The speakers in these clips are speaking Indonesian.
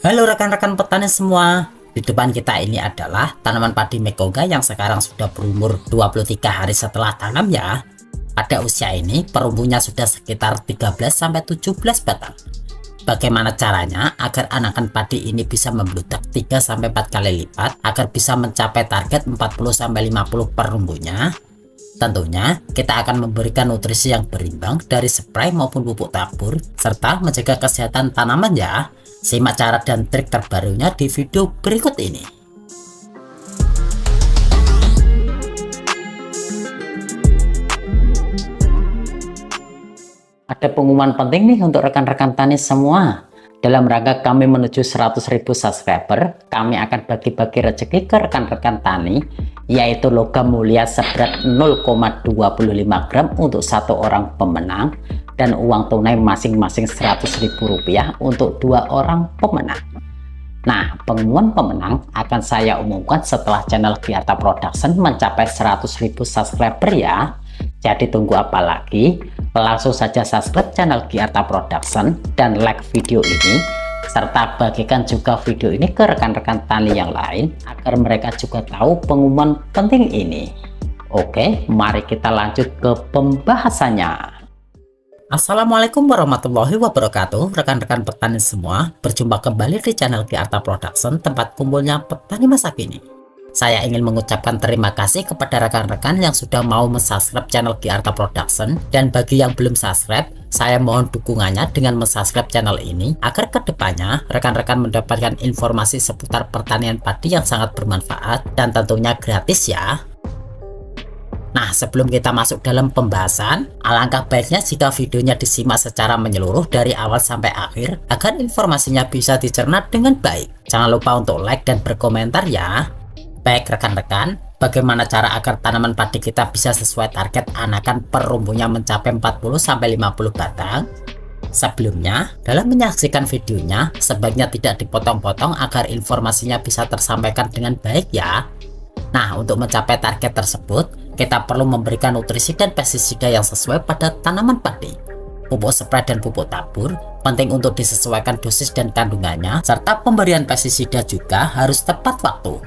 Halo rekan-rekan petani semua. Di depan kita ini adalah tanaman padi Mekonga yang sekarang sudah berumur 23 hari setelah tanam ya. Pada usia ini perumbunya sudah sekitar 13-17 batang. Bagaimana caranya agar anakan padi ini bisa membludak 3-4 kali lipat agar bisa mencapai target 40-50 perumbunya? Tentunya kita akan memberikan nutrisi yang berimbang dari spray maupun pupuk tabur serta menjaga kesehatan tanaman ya. Simak cara dan trik terbarunya di video berikut ini. Ada pengumuman penting nih untuk rekan-rekan tani semua. Dalam rangka kami menuju 100.000 subscriber, kami akan bagi-bagi rezeki ke rekan-rekan tani, yaitu logam mulia seberat 0,25 gram untuk satu orang pemenang, dan uang tunai masing-masing Rp100.000 untuk 2 orang pemenang. Nah, pengumuman pemenang akan saya umumkan setelah channel Giarta Production mencapai 100.000 subscriber ya. Jadi tunggu apa lagi? Langsung saja subscribe channel Giarta Production dan like video ini, serta bagikan juga video ini ke rekan-rekan tani yang lain agar mereka juga tahu pengumuman penting ini. Oke, mari kita lanjut ke pembahasannya. Assalamualaikum warahmatullahi wabarakatuh, rekan-rekan petani semua. Berjumpa kembali di channel Giarta Production, tempat kumpulnya petani masa kini. Saya ingin mengucapkan terima kasih kepada rekan-rekan yang sudah mau mensubscribe channel Giarta Production, dan bagi yang belum subscribe, saya mohon dukungannya dengan mensubscribe channel ini agar kedepannya rekan-rekan mendapatkan informasi seputar pertanian padi yang sangat bermanfaat dan tentunya gratis ya. Nah, sebelum kita masuk dalam pembahasan, alangkah baiknya jika videonya disimak secara menyeluruh dari awal sampai akhir agar informasinya bisa dicerna dengan baik. Jangan lupa untuk like dan berkomentar ya. Baik rekan-rekan, bagaimana cara agar tanaman padi kita bisa sesuai target anakan perumbunya mencapai 40-50 batang? Sebelumnya, dalam menyaksikan videonya, sebaiknya tidak dipotong-potong agar informasinya bisa tersampaikan dengan baik ya. Nah, untuk mencapai target tersebut, kita perlu memberikan nutrisi dan pestisida yang sesuai pada tanaman padi. Pupuk spray dan pupuk tabur penting untuk disesuaikan dosis dan kandungannya, serta pemberian pestisida juga harus tepat waktu.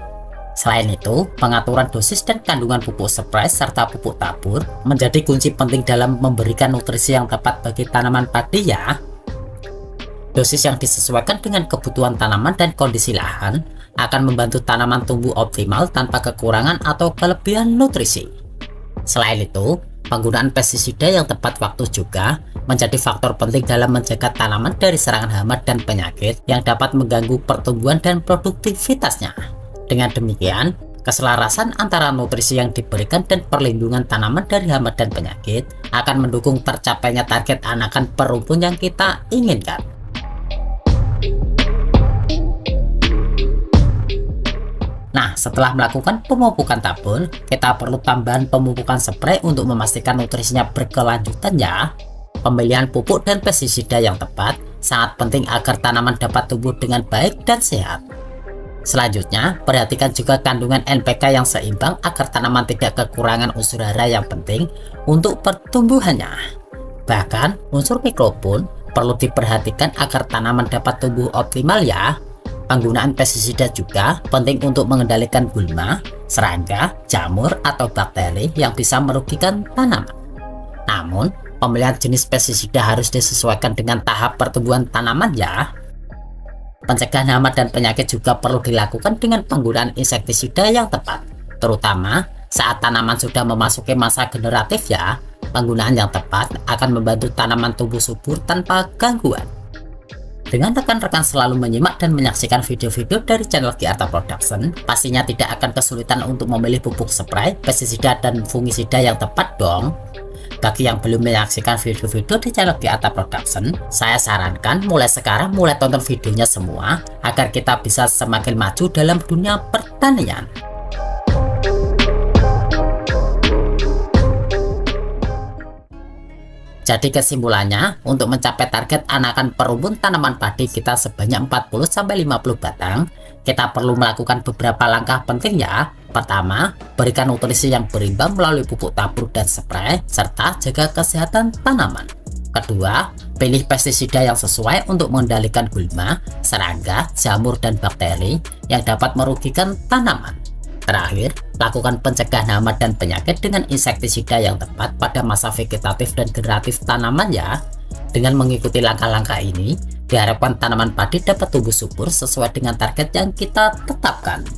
Selain itu, pengaturan dosis dan kandungan pupuk spray serta pupuk tabur menjadi kunci penting dalam memberikan nutrisi yang tepat bagi tanaman padi ya. Dosis yang disesuaikan dengan kebutuhan tanaman dan kondisi lahan akan membantu tanaman tumbuh optimal tanpa kekurangan atau kelebihan nutrisi. Selain itu, penggunaan pestisida yang tepat waktu juga menjadi faktor penting dalam menjaga tanaman dari serangan hama dan penyakit yang dapat mengganggu pertumbuhan dan produktivitasnya. Dengan demikian, keselarasan antara nutrisi yang diberikan dan perlindungan tanaman dari hama dan penyakit akan mendukung tercapainya target anakan perumpun yang kita inginkan. Nah, setelah melakukan pemupukan tabur, kita perlu tambahan pemupukan spray untuk memastikan nutrisinya berkelanjutan ya. Pemilihan pupuk dan pestisida yang tepat sangat penting agar tanaman dapat tumbuh dengan baik dan sehat. Selanjutnya, perhatikan juga kandungan NPK yang seimbang agar tanaman tidak kekurangan unsur hara yang penting untuk pertumbuhannya. Bahkan, unsur mikro pun perlu diperhatikan agar tanaman dapat tumbuh optimal ya. Penggunaan pestisida juga penting untuk mengendalikan gulma, serangga, jamur, atau bakteri yang bisa merugikan tanaman. Namun, pemilihan jenis pestisida harus disesuaikan dengan tahap pertumbuhan tanaman ya. Pencegahan hama dan penyakit juga perlu dilakukan dengan penggunaan insektisida yang tepat, terutama saat tanaman sudah memasuki masa generatif ya. Penggunaan yang tepat akan membantu tanaman tumbuh subur tanpa gangguan. Dengan rekan-rekan selalu menyimak dan menyaksikan video-video dari channel Giarta Production, pastinya tidak akan kesulitan untuk memilih pupuk spray, pestisida, dan fungisida yang tepat dong. Bagi yang belum menyaksikan video-video di channel Giarta Production, saya sarankan mulai sekarang mulai tonton videonya semua agar kita bisa semakin maju dalam dunia pertanian. Jadi kesimpulannya, untuk mencapai target anakan perumpun tanaman padi kita sebanyak 40-50 batang, kita perlu melakukan beberapa langkah penting ya. Pertama, berikan nutrisi yang berimbang melalui pupuk tabur dan spray, serta jaga kesehatan tanaman. Kedua, pilih pestisida yang sesuai untuk mengendalikan gulma, serangga, jamur, dan bakteri yang dapat merugikan tanaman. Terakhir, lakukan pencegahan hama dan penyakit dengan insektisida yang tepat pada masa vegetatif dan generatif tanaman ya. Dengan mengikuti langkah-langkah ini, diharapkan tanaman padi dapat tumbuh subur sesuai dengan target yang kita tetapkan.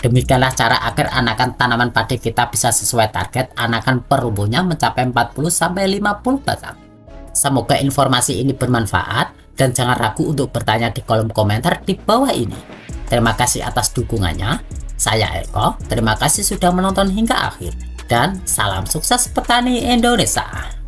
Demikianlah cara agar anakan tanaman padi kita bisa sesuai target anakan per rumbuhnya mencapai 40-50 batang. Semoga informasi ini bermanfaat dan jangan ragu untuk bertanya di kolom komentar di bawah ini. Terima kasih atas dukungannya. Saya Eko, terima kasih sudah menonton hingga akhir dan salam sukses petani Indonesia.